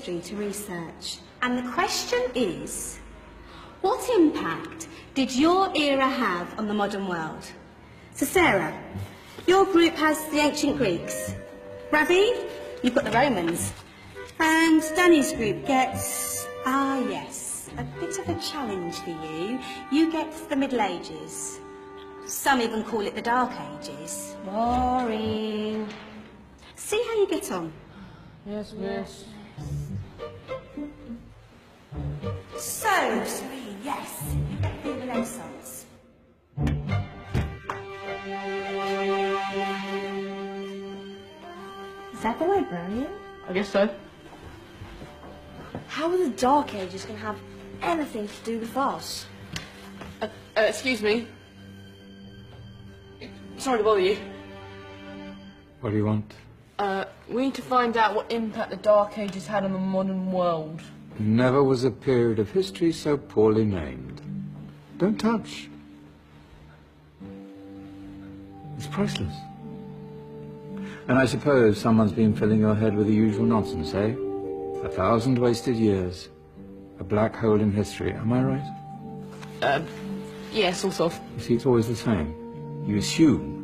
history to research. And the question is, what impact did your era have on the modern world? So Sarah, your group has the ancient Greeks. Ravi, you've got the Romans. And Danny's group gets, yes, a bit of a challenge for you. You get the Middle Ages. Some even call it the Dark Ages. Boring. See how you get on. Yes, miss. So, Serene, yes, you get the Renaissance. Is that the librarian? I guess so. How are the Dark Ages going to have anything to do with us? Excuse me. Sorry to bother you. What do you want? We need to find out what impact the Dark Ages had on the modern world. Never was a period of history so poorly named. Don't touch. It's priceless. And I suppose someone's been filling your head with the usual nonsense, eh? 1,000 wasted years. A black hole in history, am I right? Yeah, sort of. You see, it's always the same. You assume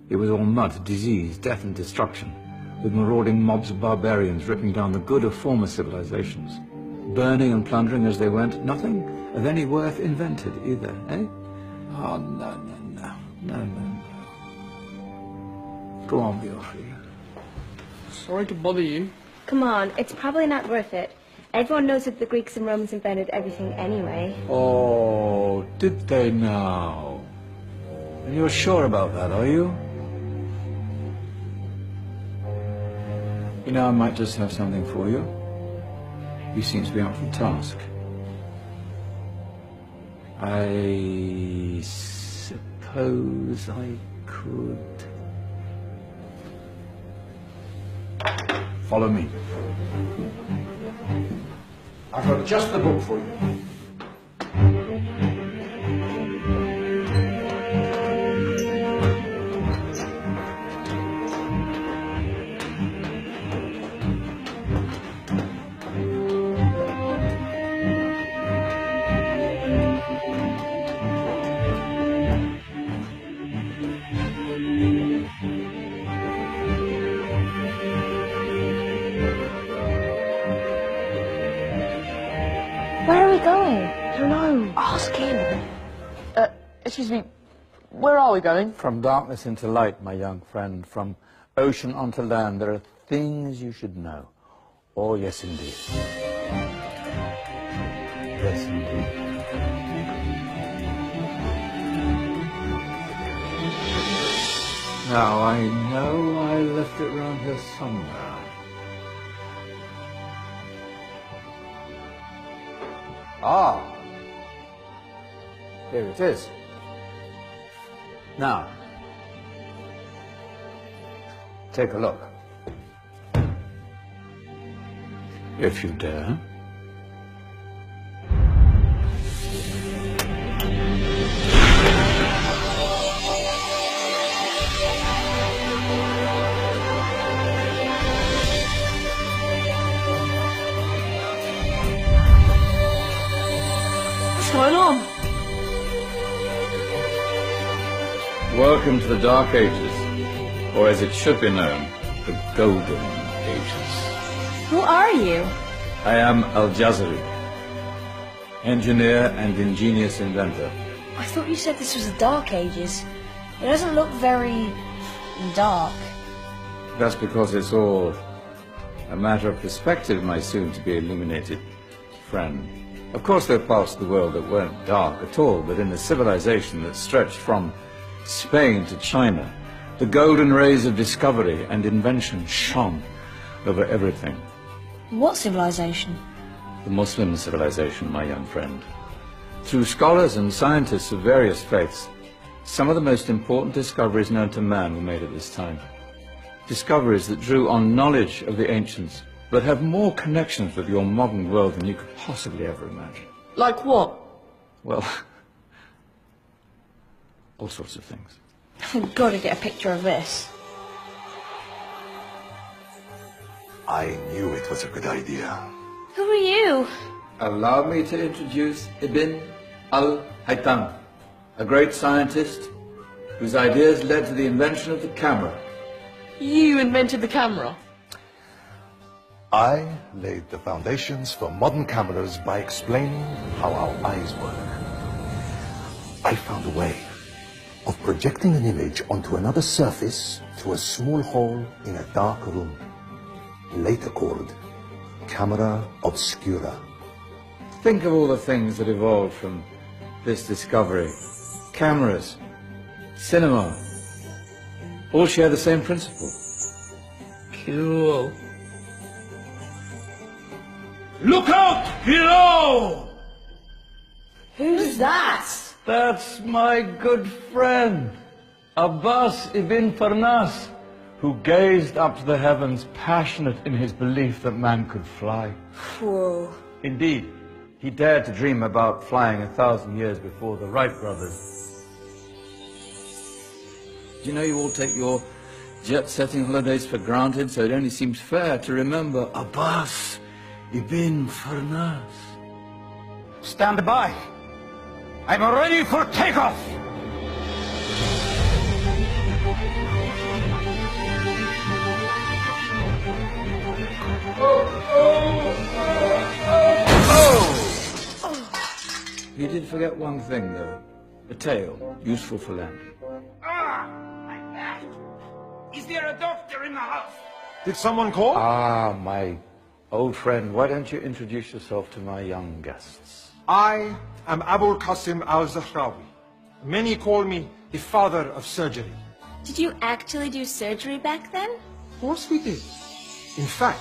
it was all mud, disease, death and destruction, with marauding mobs of barbarians ripping down the good of former civilizations, burning and plundering as they went. Nothing of any worth invented either, eh? Oh, no. Go on, Beorhri. Sorry to bother you. Come on, it's probably not worth it. Everyone knows that the Greeks and Romans invented everything anyway. Oh, did they now? And you're sure about that, are you? You know, I might just have something for you. You seem to be up for the task. I suppose I could... Follow me. I've got just the book for you. Where are we going? I don't know. Ask him. Excuse me, where are we going? From darkness into light, my young friend. From ocean onto land. There are things you should know. Oh, yes, indeed. Yes, indeed. Now, I know I left it round here somewhere. Ah, here it is. Now, take a look. If you dare. What's going on? Welcome to the Dark Ages, or as it should be known, the Golden Ages. Who are you? I am Al-Jazari, engineer and ingenious inventor. I thought you said this was the Dark Ages. It doesn't look very dark. That's because it's all a matter of perspective, my soon-to-be illuminated friend. Of course, there are parts of the world that weren't dark at all, but in a civilization that stretched from Spain to China, the golden rays of discovery and invention shone over everything. What civilization? The Muslim civilization, my young friend. Through scholars and scientists of various faiths, some of the most important discoveries known to man were made at this time. Discoveries that drew on knowledge of the ancients, but have more connections with your modern world than you could possibly ever imagine. Like what? Well, all sorts of things. I've got to get a picture of this. I knew it was a good idea. Who are you? Allow me to introduce Ibn al-Haytham, a great scientist whose ideas led to the invention of the camera. You invented the camera. I laid the foundations for modern cameras by explaining how our eyes work. I found a way of projecting an image onto another surface through a small hole in a dark room, later called camera obscura. Think of all the things that evolved from this discovery. Cameras, cinema, all share the same principle. Cool. Look out below! Who's that? That's my good friend, Abbas ibn Farnas, who gazed up to the heavens, passionate in his belief that man could fly. Whoa. Indeed, he dared to dream about flying 1,000 years before the Wright brothers. Do you know you all take your jet-setting holidays for granted, so it only seems fair to remember Abbas ibn Farnas. Stand by. I'm ready for takeoff. You did forget one thing, though. A tail, useful for landing. My back. Is there a doctor in the house? Did someone call? Ah, my old friend, why don't you introduce yourself to my young guests? I am Abul Qasim al-Zahrawi. Many call me the father of surgery. Did you actually do surgery back then? Of course we did. In fact,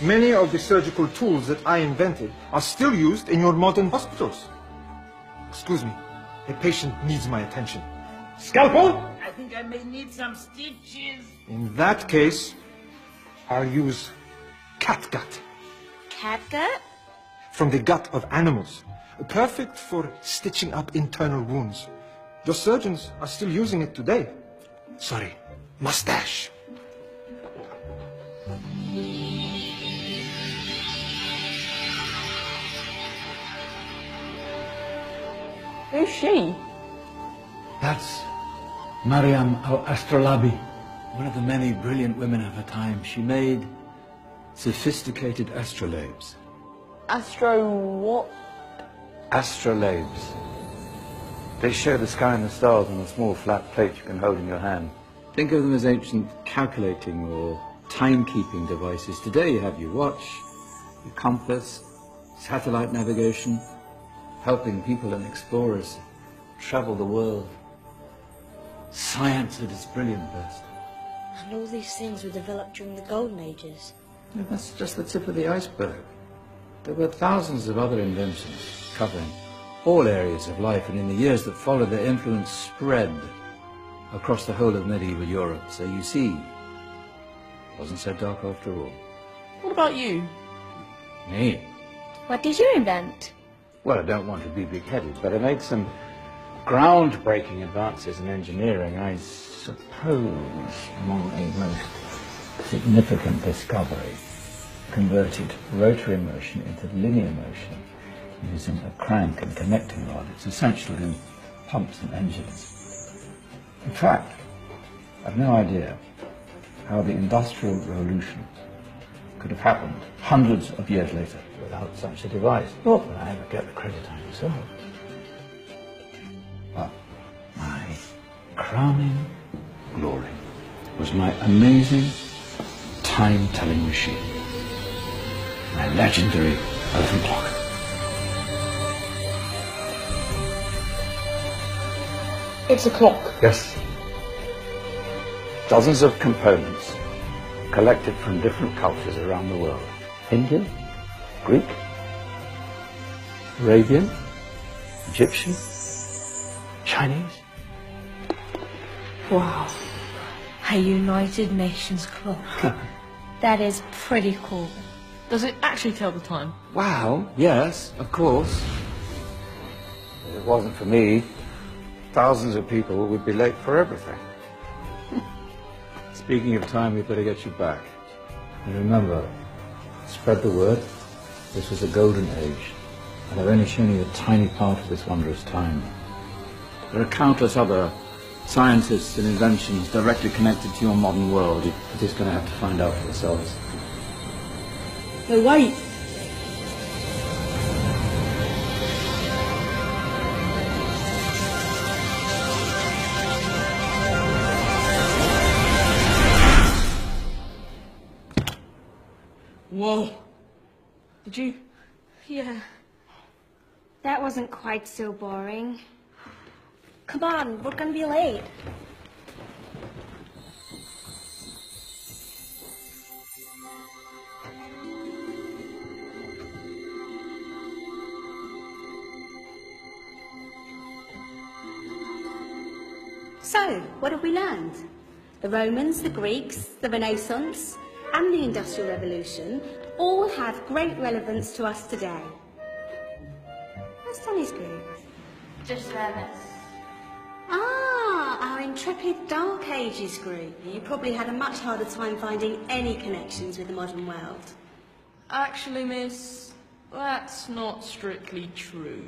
many of the surgical tools that I invented are still used in your modern hospitals. Excuse me, a patient needs my attention. Scalpel? I think I may need some stitches. In that case, I'll use catgut Catgut? from the gut of animals. Perfect for stitching up internal wounds. Your surgeons are still using it today. Sorry, mustache. Who's she? That's Maryam al-Astrolabi, one of the many brilliant women of her time. She made sophisticated astrolabes. Astro what? Astrolabes. They show the sky and the stars on a small flat plate you can hold in your hand. Think of them as ancient calculating or timekeeping devices. Today you have your watch, your compass, satellite navigation, helping people and explorers travel the world. Science at its brilliant best. And all these things were developed during the Golden Ages. That's just the tip of the iceberg. There were thousands of other inventions covering all areas of life, and in the years that followed, their influence spread across the whole of medieval Europe. So you see, it wasn't so dark after all. What about you? Me? What did you invent? Well, I don't want to be big-headed, but I made some groundbreaking advances in engineering. I suppose my most significant discovery converted rotary motion into linear motion using a crank and connecting rod. It's essential in pumps and engines. In fact, I've no idea how the Industrial Revolution could have happened hundreds of years later without such a device. Not that I ever get the credit I deserve. But my crowning glory was my amazing time-telling machine, my legendary elephant clock. It's a clock. Yes. Dozens of components collected from different cultures around the world. Indian, Greek, Arabian, Egyptian, Chinese. Wow. A United Nations clock. That is pretty cool. Does it actually tell the time? Wow, yes, of course. If it wasn't for me, thousands of people would be late for everything. Speaking of time, we better get you back. And remember, spread the word. This was a golden age, and I've only shown you a tiny part of this wondrous time. There are countless other scientists and inventions directly connected to your modern world. You're just going to have to find out for yourselves. No, wait. Whoa. Did you? Yeah. That wasn't quite so boring. Come on, we're gonna be late. So, what have we learned? The Romans, the Greeks, the Renaissance, and the Industrial Revolution all have great relevance to us today. Where's Danny's group? Just them. Ah, our intrepid Dark Ages group. You probably had a much harder time finding any connections with the modern world. Actually, miss, that's not strictly true.